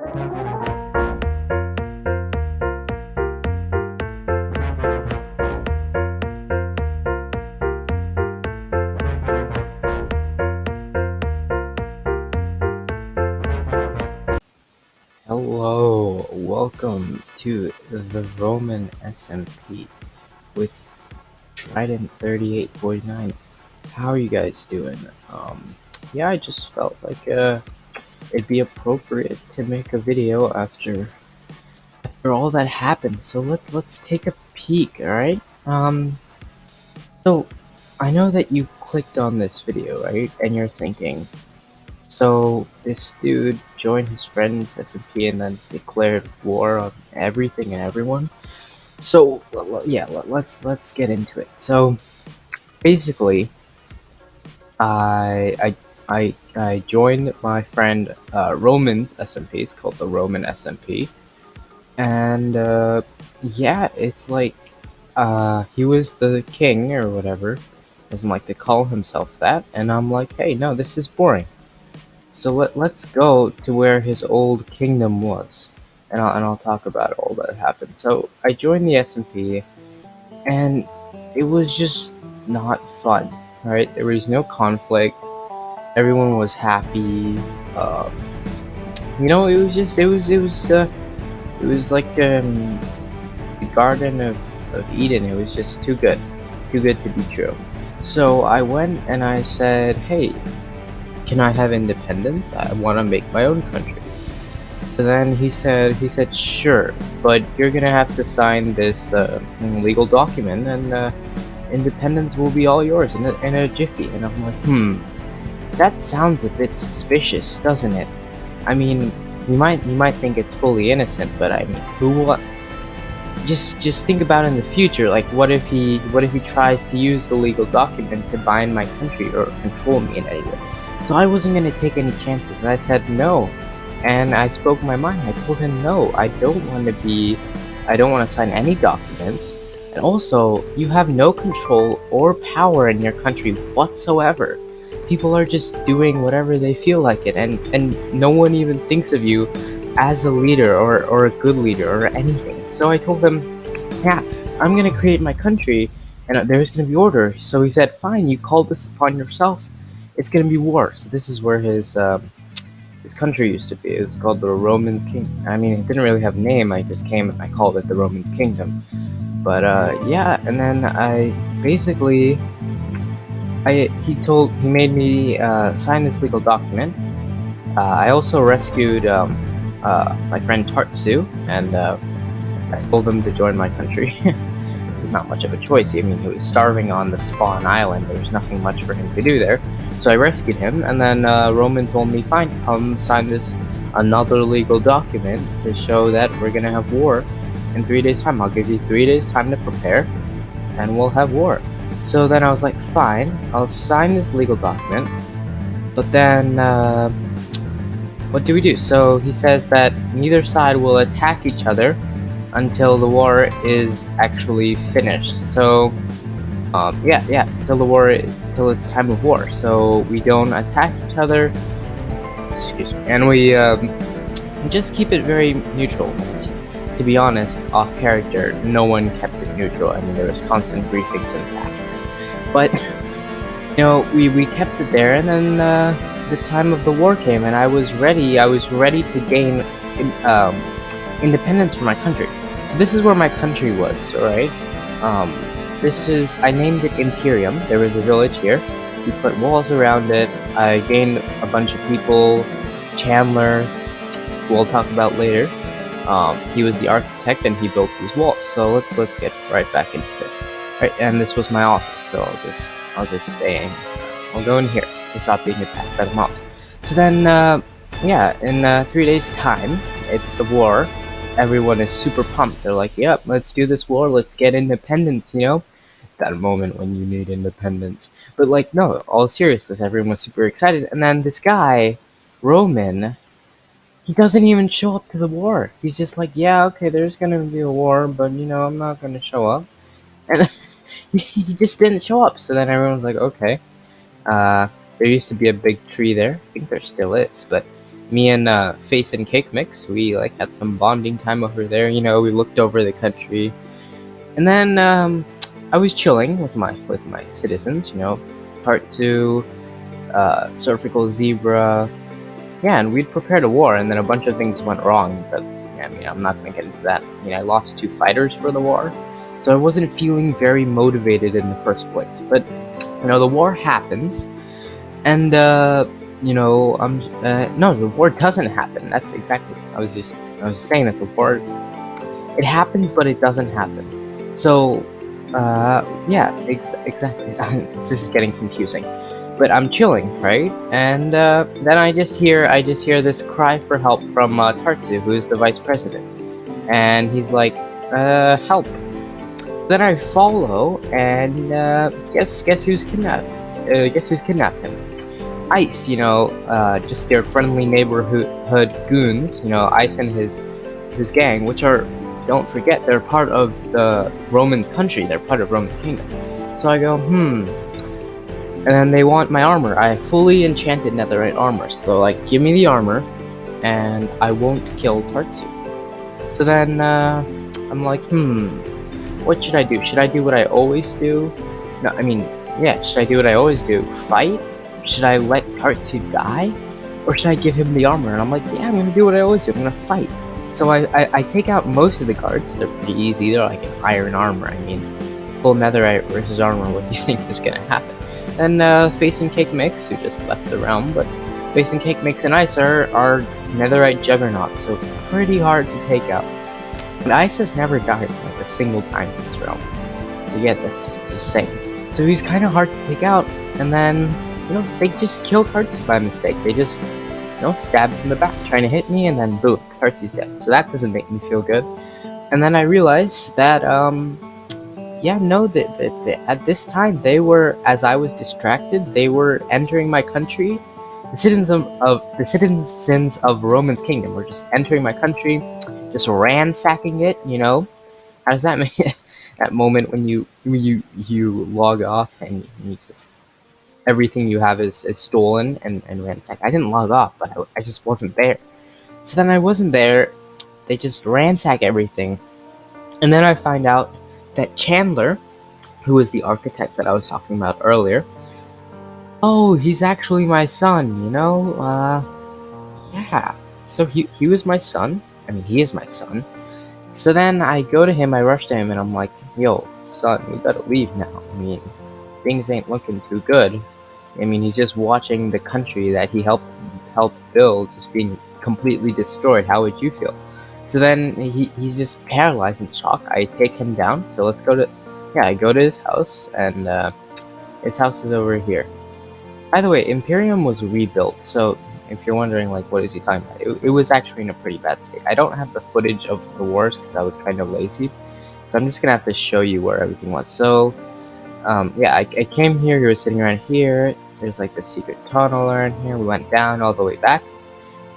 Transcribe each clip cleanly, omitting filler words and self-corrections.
Hello, welcome to the Roman SMP with Trident 3849. How are you guys doing? Yeah, I just felt like it'd be appropriate to make a video after all that happened. So let's take a peek, all right? So I know that you clicked on this video, right? And you're thinking, so this dude joined his friend's SMP and then declared war on everything and everyone. So yeah, let's get into it. So basically, I joined my friend Roman's SMP. It's called the Roman SMP, and yeah, it's like he was the king or whatever. Doesn't like to call himself that, and I'm like, hey, no, this is boring. So let's go to where his old kingdom was, and I'll talk about all that happened. So I joined the SMP, and it was just not fun. Right? There was no conflict. Everyone was happy. It was like the Garden of Eden. It was just too good to be true. So I went and I said, hey, can I have independence? I want to make my own country. So then he said, sure, but you're gonna have to sign this legal document, and independence will be all yours in a jiffy. And I'm like, that sounds a bit suspicious, doesn't it? I mean, you might think it's fully innocent, but I mean, just think about in the future. Like, what if he tries to use the legal document to bind my country or control me in any way? So I wasn't gonna take any chances, and I said no. And I spoke my mind. I told him no, I don't want to sign any documents. And also, you have no control or power in your country whatsoever. People are just doing whatever they feel like it, and no one even thinks of you as a leader or a good leader or anything. So I told him, yeah, I'm gonna create my country, and there's gonna be order. So he said, fine, you called this upon yourself. It's gonna be war. So this is where his country used to be. It was called the Romans Kingdom. I mean, it didn't really have a name. I just came and I called it the Romans Kingdom. But yeah, and then I basically, he made me sign this legal document. I also rescued my friend Tartsu, and I told him to join my country. There's not much of a choice. I mean, he was starving on the spawn island. There was nothing much for him to do there. So I rescued him, and then Roman told me, fine, come sign this another legal document to show that we're gonna have war in 3 days' time. I'll give you 3 days' time to prepare, and we'll have war. So then I was like, fine, I'll sign this legal document, but then what do we do? So he says that neither side will attack each other until the war is actually finished. So yeah, till it's time of war. So we don't attack each other. Excuse me, and we just keep it very neutral. To be honest, off character, no one kept it neutral. I mean, there was constant briefings and packets, but we kept it there. And then the time of the war came, and I was ready to gain independence for my country. So this is where my country was, alright? I named it Imperium. There was a village here. We put walls around it. I gained a bunch of people. Chandler, who we'll talk about later. He was the architect, and he built these walls. So let's get right back into it. Right, and this was my office, so I'll just stay in. I'll go in here to stop being attacked by the mobs. So then, yeah, in 3 days' time, it's the war. Everyone is super pumped. They're like, yep, let's do this war. Let's get independence, That moment when you need independence. But like, no, all seriousness, everyone was super excited. And then this guy, Roman, he doesn't even show up to the war. He's just like, yeah, okay, there's gonna be a war, but I'm not gonna show up. And he just didn't show up. So then everyone's like, okay. There used to be a big tree there. I think there still is, but me and Face and Cake Mix, we like had some bonding time over there. You know, we looked over the country, and then I was chilling with my citizens. You know, Part 2, Surgical Zebra. Yeah, and we'd prepared a war, and then a bunch of things went wrong. But I mean, I'm not gonna get into that. I mean, I lost 2 fighters for the war, so I wasn't feeling very motivated in the first place. But you know, the war happens, and you know, no, the war doesn't happen. That's exactly. I was just saying that the war, it happens, but it doesn't happen. So, yeah, exactly. This is getting confusing. But I'm chilling, right? And then I just hear this cry for help from Tartsu, who is the vice president, and he's like, "Help!" Then I follow, and guess who's kidnapped? Guess who's kidnapped him? Ice, you know, just their friendly neighborhood goons. You know, Ice and his gang, which are, don't forget, they're part of the Romans' country. They're part of Roman's kingdom. So I go, and then they want my armor. I have fully enchanted netherite armor. So they're like, give me the armor, and I won't kill Tartsu. So then I'm like, what should I do? Should I do what I always do? No, I mean, yeah, should I do what I always do? Fight? Should I let Tartsu die? Or should I give him the armor? And I'm like, yeah, I'm gonna do what I always do. I'm gonna fight. So I take out most of the guards. They're pretty easy. They're like an iron armor. I mean, full netherite versus armor. What do you think is gonna happen? And Face and Cake Mix, who just left the realm, but Face and Cake Mix and Ice are netherite juggernauts, so pretty hard to take out. But Ice has never died like a single time in this realm. So yeah, that's just saying. So he's kind of hard to take out, and then, you know, they just killed Tartsu by mistake. They just, you know, stabbed in the back, trying to hit me, and then boom, Tartsu's dead. So that doesn't make me feel good. And then I realized that, yeah, no, that at this time they were, as I was distracted, they were entering my country. The citizens of Roman's kingdom were just entering my country, just ransacking it. You know, how does that make that moment when you log off and you just, everything you have is stolen and ransacked? I didn't log off, but I just wasn't there. So then I wasn't there. They just ransack everything, and then I find out that Chandler, who was the architect that I was talking about earlier, oh, he's actually my son, you know? Yeah. So he was my son. I mean, he is my son. So then I go to him, I rush to him, and I'm like, yo, son, we gotta leave now. I mean, things ain't looking too good. I mean, he's just watching the country that he helped build just being completely destroyed. How would you feel? So then he's just paralyzed in shock. I take him down. So let's go to, yeah, I go to his house, and his house is over here. By the way, Imperium was rebuilt. So if you're wondering, like, what is he talking about? It was actually in a pretty bad state. I don't have the footage of the wars because I was kind of lazy. So I'm just gonna have to show you where everything was. So, yeah, I came here. He was sitting around here. There's like the secret tunnel around here. We went down all the way back.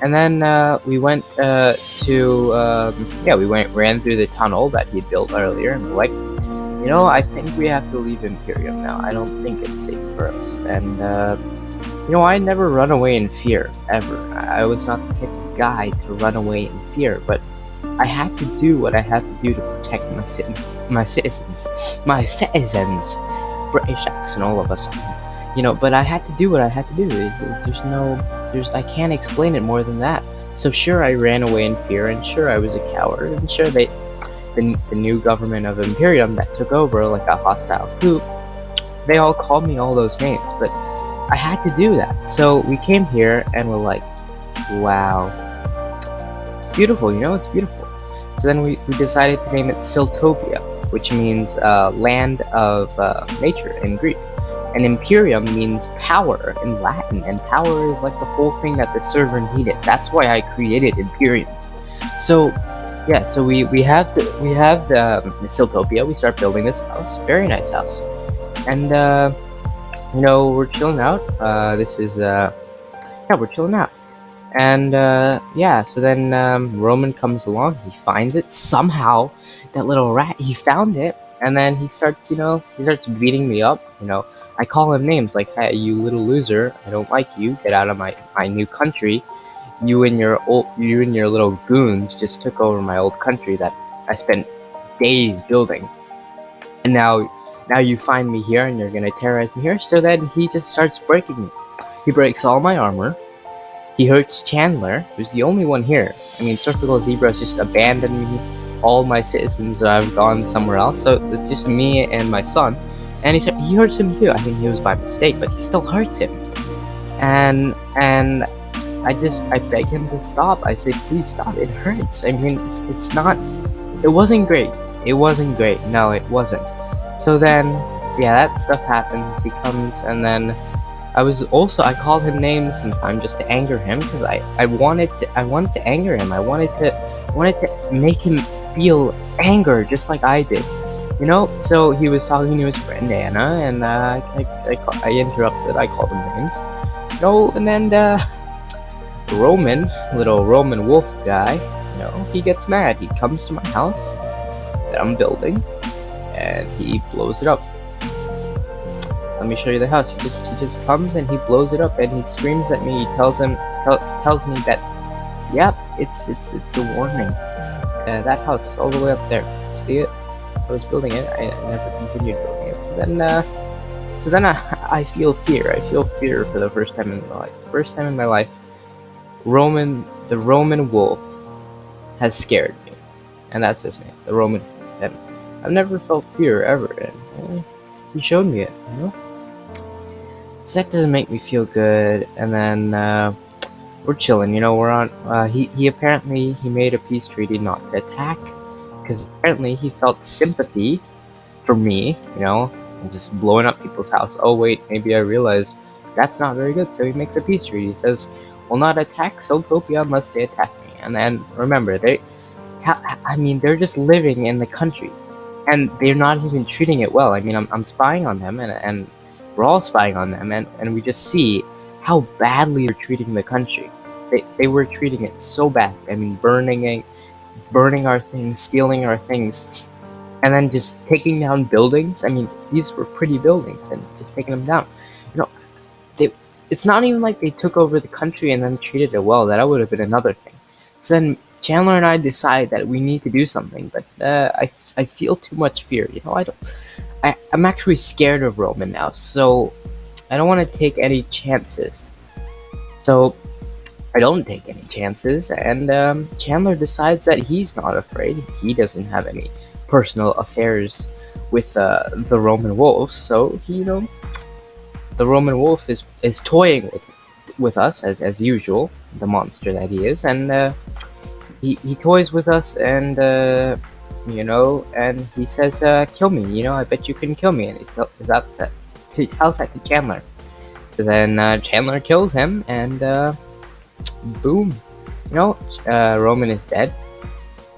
And then we went yeah, we ran through the tunnel that he built earlier, and we're like, you know, I think we have to leave Imperium now. I don't think it's safe for us. And you know, I never run away in fear ever. I was not the type of guy to run away in fear, but I had to do what I had to do to protect my citizens, British accent, all of us. You know, but I had to do what I had to do. I can't explain it more than that. So sure, I ran away in fear, and sure, I was a coward, and sure, the new government of Imperium that took over, like a hostile coup, they all called me all those names, but I had to do that. So we came here, and we're like, wow, it's beautiful, you know, it's beautiful. So then we decided to name it Siltopia, which means land of nature in Greek. And Imperium means power in Latin, and power is like the whole thing that the server needed. That's why I created Imperium. So, yeah, so we have the Siltopia. We start building this house, very nice house, and you know, we're chilling out. Yeah, we're chilling out, and yeah. So then Roman comes along. He finds it somehow. That little rat. He found it, and then he starts beating me up. You know. I call him names like, hey, you little loser, I don't like you, get out of my new country. you and your little goons just took over my old country that I spent days building, and now you find me here and you're gonna terrorize me here." So then he just starts breaking me. He breaks all my armor. He hurts Chandler, who's the only one here. I mean, Surgical Zebra's just abandoned me. All my citizens have gone somewhere else, so it's just me and my son. And he hurts him too. I think he was by mistake, but he still hurts him. And I beg him to stop. I say, "Please stop. It hurts." I mean, it's not. It wasn't great. It wasn't great. No, it wasn't. So then, yeah, that stuff happens. He comes, and then I called him names sometimes just to anger him, because I wanted to anger him. I wanted to make him feel anger just like I did, you know. So he was talking to his friend Anna, and I interrupted. I called him names, and then the little Roman wolf guy, he gets mad. He comes to my house that I'm building, and he blows it up. Let me show you the house. He just comes and he blows it up, and he screams at me. He tells me that, yep, it's a warning. That house all the way up there. See it? I was building it. I never continued building it. So then I feel fear. I feel fear for the first time in my life. First time in my life, the Roman wolf has scared me, and that's his name, the Roman wolf. And I've never felt fear ever, and he showed me it, So that doesn't make me feel good. And then we're chilling, we're on. He apparently made a peace treaty not to attack, because apparently he felt sympathy for me, and just blowing up people's house. Oh wait, maybe I realized that's not very good. So he makes a peace treaty. He says, "Will not attack Soltopia unless they attack me." And then remember, they're just living in the country, and they're not even treating it well. I mean, I'm spying on them, and we're all spying on them, and we just see how badly they're treating the country. They were treating it so bad. I mean, burning our things, stealing our things, and then just taking down buildings. I mean, these were pretty buildings, and just taking them down. It's not even like they took over the country and then treated it well. That would have been another thing. So then Chandler and I decide that we need to do something, but I feel too much fear. I'm actually scared of Roman now, so I don't want to take any chances. So I don't take any chances, and Chandler decides that he's not afraid. He doesn't have any personal affairs with the Roman wolf, so the Roman wolf is toying with us as usual, the monster that he is, and he toys with us, and and he says, "Kill me, I bet you can kill me," and he tells that to Chandler. So then Chandler kills him, and boom, Roman is dead.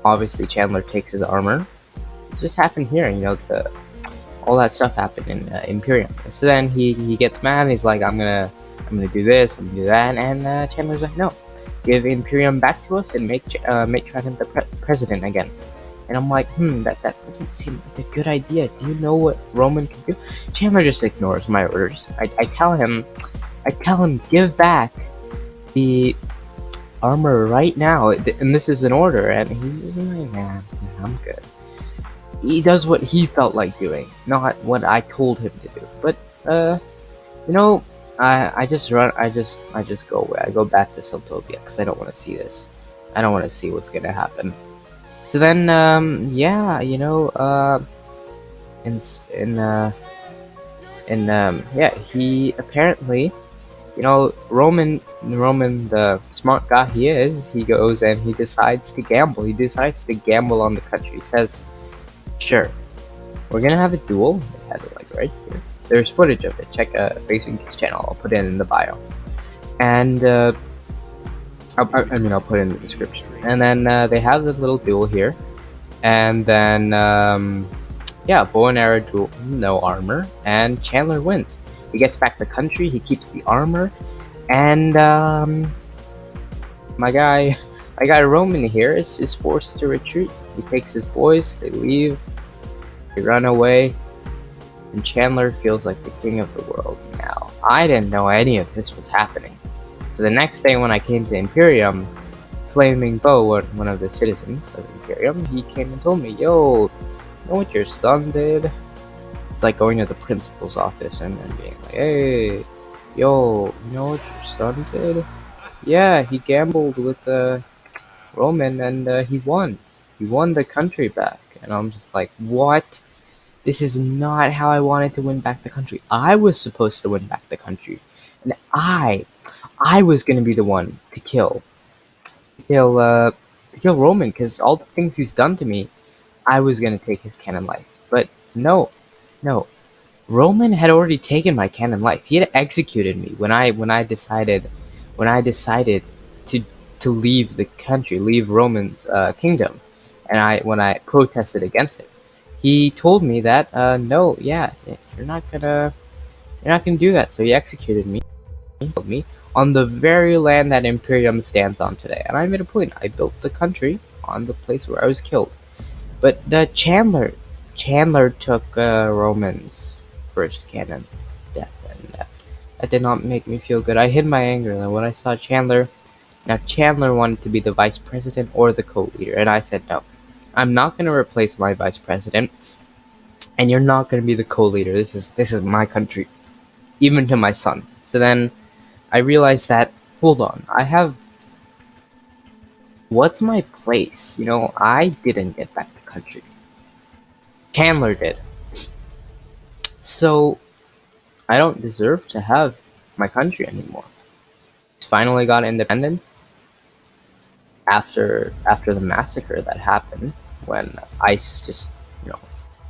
Obviously Chandler takes his armor. It just happened here, all that stuff happened in Imperium. So then he gets mad, and he's like, I'm gonna do this, I'm gonna do that, and Chandler's like, "No, give Imperium back to us and make Trident the president again." And I'm like, that doesn't seem like a good idea. Do you know what Roman can do? Chandler just ignores my orders. I tell him, give back the armor right now, and this is an order, and he's like, nah, I'm good. He does what he felt like doing, not what I told him to do. But I just go away. I go back to Soltopia because I don't want to see this. I don't want to see what's gonna happen. So then, he apparently, Roman, the smart guy he is, he goes and he decides to gamble. He decides to gamble on the country. He says, "Sure, we're gonna have a duel." They had it right here. There's footage of it. Check Facing his channel. I'll put it in the bio, and I'll put it in the description. And then they have the little duel here, and then bow and arrow duel, no armor, and Chandler wins. He gets back the country. He keeps the armor, and my guy Roman here is forced to retreat. He takes his boys. They leave. They run away, and Chandler feels like the king of the world now. I didn't know any of this was happening. So the next day when I came to Imperium, Flaming Bow, one of the citizens of Imperium, he came and told me, "Yo, you know what your son did?" It's like going to the principal's office and then being like, "Hey, yo, you know what your son did? Yeah, he gambled with Roman and he won. He won the country back." And I'm just like, "What? This is not how I wanted to win back the country. I was supposed to win back the country, and I was gonna be the one to kill, to kill Roman because all the things he's done to me, I was gonna take his canon life. But no, no, Roman had already taken my canon life. He had executed me when I decided to leave the country, leave Roman's kingdom, and when I protested against it. He told me that no, yeah, you're not gonna do that. So he executed me, killed me on the very land that Imperium stands on today. And I made a point. I built the country on the place where I was killed. But Chandler took Roman's first cannon death, and that did not make me feel good. I hid my anger, and when I saw Chandler, now Chandler wanted to be the vice president or the co-leader, and I said no. I'm not going to replace my vice president, and you're not going to be the co-leader. This is my country, even to my son. So then I realized that, hold on, what's my place? You know, I didn't get back the country. Chandler did. So I don't deserve to have my country anymore. It's finally got independence after the massacre that happened when ICE just,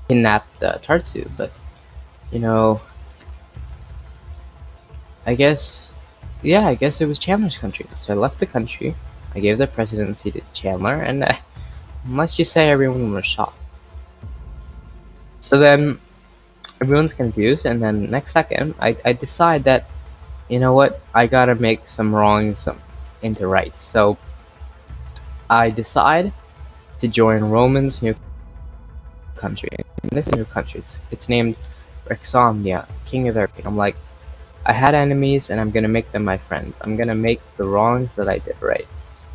kidnapped Tartsu. But, you know, I guess it was Chandler's country. So I left the country. I gave the presidency to Chandler, and let's just say everyone was shocked. So then everyone's confused, and then next second, I decide that, you know what, I gotta make some wrongs into rights. So I decide to join Roman's new country. In this new country, it's named Rexomnia, King of Everything. I'm like, I had enemies, and I'm gonna make them my friends. I'm gonna make the wrongs that I did right.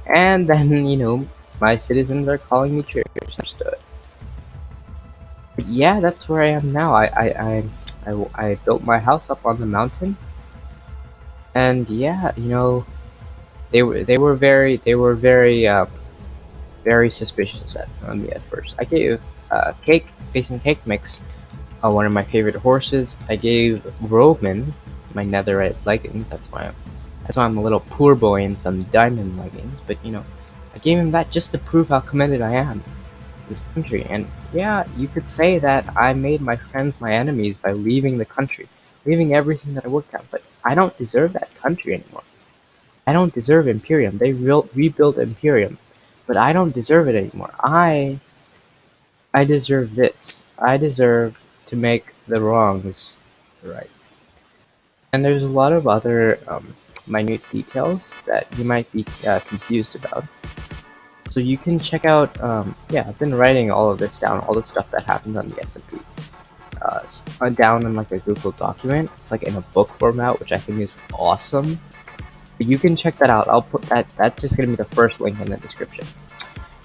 And then, my citizens are calling me traitor. Understood. But yeah, that's where I am now. I built my house up on the mountain, and yeah, they were very suspicious on me at first. I gave Cake facing Cake Mix one of my favorite horses. I gave Roman my netherite leggings. That's why I'm a little poor boy in some diamond leggings. But I gave him that just to prove how committed I am to this country. And yeah, you could say that I made my friends my enemies by leaving the country, leaving everything that I worked at. But I don't deserve that country anymore. I don't deserve Imperium. They rebuilt Imperium, but I don't deserve it anymore. I deserve this. I deserve to make the wrongs right. And there's a lot of other minute details that you might be confused about. So you can check out, I've been writing all of this down, all the stuff that happens on the SMP, down in like a Google document. It's like in a book format, which I think is awesome. But you can check that out. I'll put that's just gonna be the first link in the description.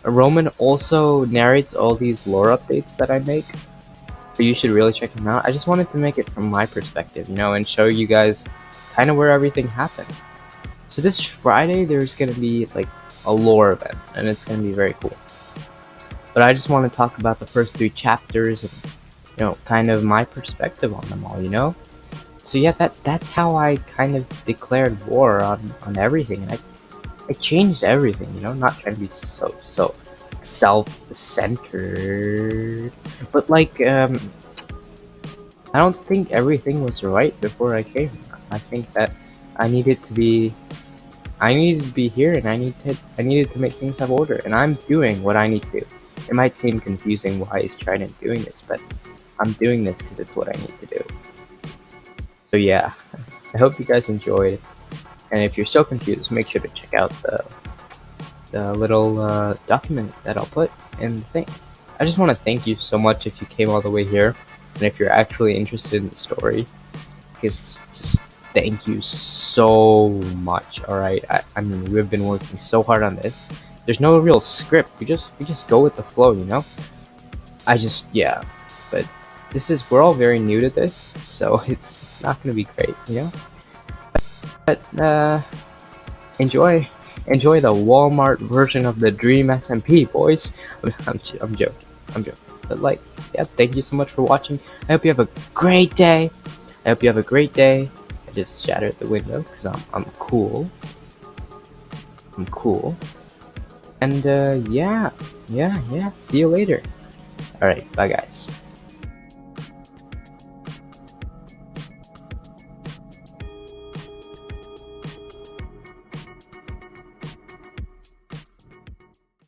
Roman also narrates all these lore updates that I make, so you should really check them out. I just wanted to make it from my perspective, and show you guys kind of where everything happened. So this Friday, there's gonna be like a lore event, and it's gonna be very cool. But I just want to talk about the first 3 chapters and kind of my perspective on them all. So yeah, that's how I kind of declared war on everything. And I changed everything, not trying to be so self-centered, but like I don't think everything was right before I came. I think that I needed to be here, and I needed to make things have order, and I'm doing what I need to do. It might seem confusing why is Trident doing this, but I'm doing this because it's what I need to do. So yeah, I hope you guys enjoyed, and if you're still confused, make sure to check out the little document that I'll put in the thing. I just want to thank you so much if you came all the way here, and if you're actually interested in the story, because just thank you so much. All right, I mean, we've been working so hard on this. There's no real script. We just go with the flow, you know. Yeah, but we're all very new to this, so it's not gonna be great, you know. But enjoy the Walmart version of the Dream SMP, boys. I'm joking. I'm joking. But like, yeah, thank you so much for watching. I hope you have a great day. I just shattered the window because I'm cool. I'm cool. And yeah. See you later. All right, bye guys.